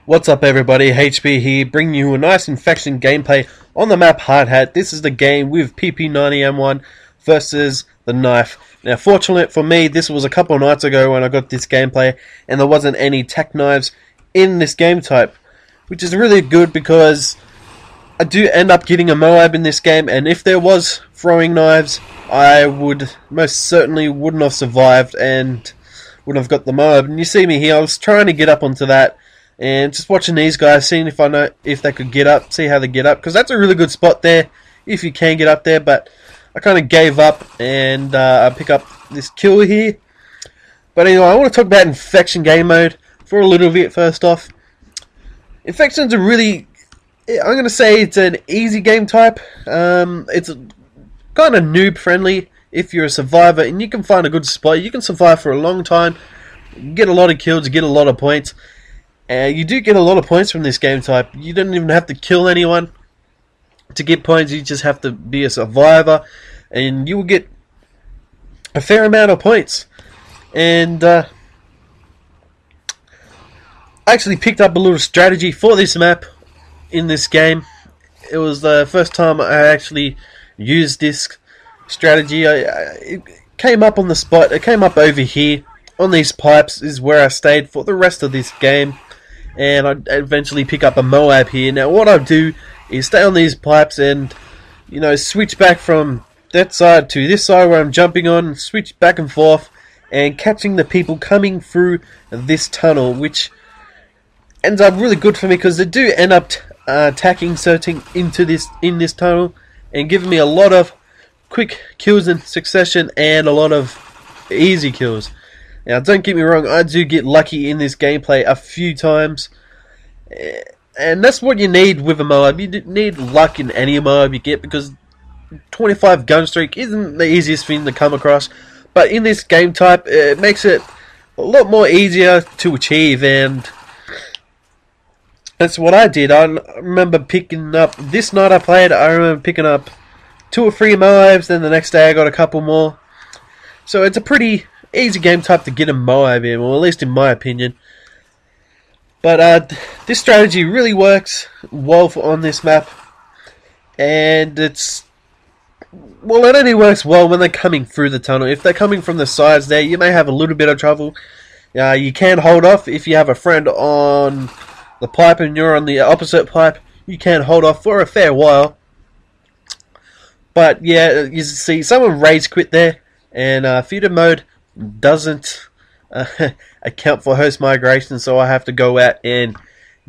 What's up everybody, HB here, bringing you a nice infection gameplay on the map Hardhat. This is the game with PP90M1 versus the knife. Now fortunately for me, this was a couple of nights ago when I got this gameplay and there wasn't any tech knives in this game type, which is really good because I do end up getting a MOAB in this game, and if there was throwing knives I would most certainly wouldn't have survived and wouldn't have got the MOAB. And you see me here, I was trying to get up onto that and just watching these guys, seeing if I know if they could get up, see how they get up, because that's a really good spot there if you can get up there. But I kind of gave up and I pick up this kill here. But anyway, I want to talk about infection game mode for a little bit. First off, infection's a really, I'm going to say it's an easy game type. It's kind of noob friendly if you're a survivor and you can find a good spot. You can survive for a long time, get a lot of kills, get a lot of points. You do get a lot of points from this game type. You don't even have to kill anyone to get points. You just have to be a survivor and you will get a fair amount of points. And I actually picked up a little strategy for this map in this game. It was the first time I actually used this strategy. It came up on the spot. It came up over here on these pipes is where I stayed for the rest of this game. And I eventually pick up a MOAB here. Now what I do is stay on these pipes and, you know, switch back from that side to this side where I'm jumping on, switch back and forth and catching the people coming through this tunnel, which ends up really good for me because they do end up attacking certain into this tunnel and giving me a lot of quick kills in succession and a lot of easy kills. Now, don't get me wrong, I do get lucky in this gameplay a few times, and that's what you need with a MOAB. You need luck in any MOAB you get, because 25 gun streak isn't the easiest thing to come across, but in this game type, it makes it a lot more easier to achieve, and that's what I did. I remember picking up, this night I played, I remember picking up 2 or 3 MOABs, then the next day I got a couple more, so it's a pretty easy game type to get a MOAB in, or at least in my opinion. But this strategy really works well on this map, and it only works well when they're coming through the tunnel. If they're coming from the sides there, you may have a little bit of trouble. You can hold off if you have a friend on the pipe and you're on the opposite pipe. You can hold off for a fair while. But yeah, you see someone rage quit there, and feeder mode doesn't account for host migration, so I have to go out and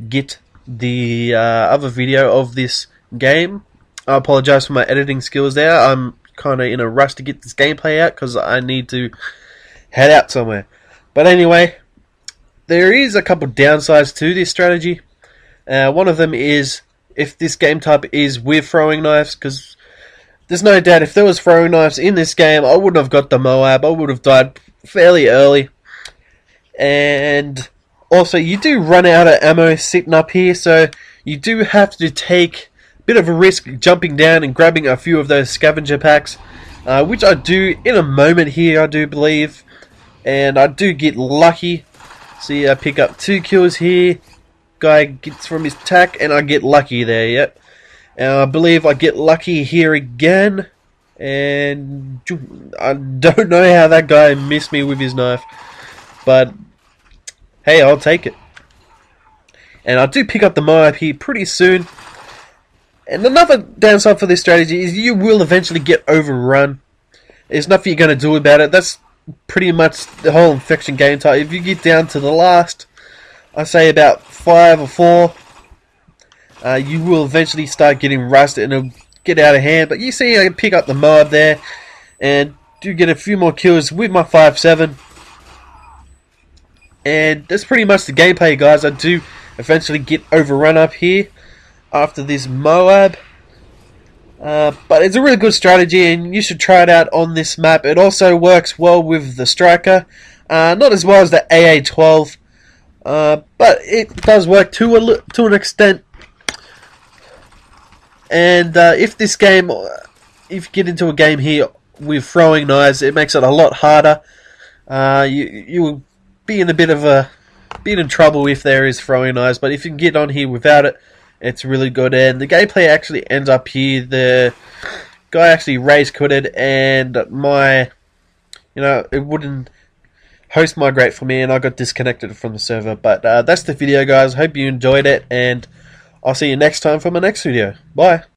get the other video of this game. I apologize for my editing skills there. I'm kind of in a rush to get this gameplay out because I need to head out somewhere. But anyway, there is a couple downsides to this strategy. One of them is if this game type is with throwing knives, because there's no doubt if there was throwing knives in this game, I wouldn't have got the MOAB. I would have died fairly early. And also, you do run out of ammo sitting up here, so you do have to take a bit of a risk jumping down and grabbing a few of those scavenger packs, which I do in a moment here, I do believe. And I do get lucky. See, I pick up 2 kills here. Guy gets from his tack, and I get lucky there, yep. And I believe I get lucky here again, and I don't know how that guy missed me with his knife, but hey, I'll take it. And I do pick up the MOAB here pretty soon. And another downside for this strategy is you will eventually get overrun. There's nothing you're going to do about it. That's pretty much the whole infection game type. If you get down to the last, I say about 5 or 4, you will eventually start getting rushed and it'll get out of hand. But you see I can pick up the MOAB there and do get a few more kills with my 5.7. And that's pretty much the gameplay, guys. I do eventually get overrun up here after this MOAB. But it's a really good strategy and you should try it out on this map. It also works well with the striker. Not as well as the AA12. But it does work to an extent. And if you get into a game here with throwing knives, it makes it a lot harder. You will be in a bit of a bit in trouble if there is throwing knives, but if you can get on here without it, it's really good. And the gameplay actually ends up here. The guy actually raise quitted, and it wouldn't host migrate for me, and I got disconnected from the server. But that's the video, guys. Hope you enjoyed it, and I'll see you next time for my next video. Bye.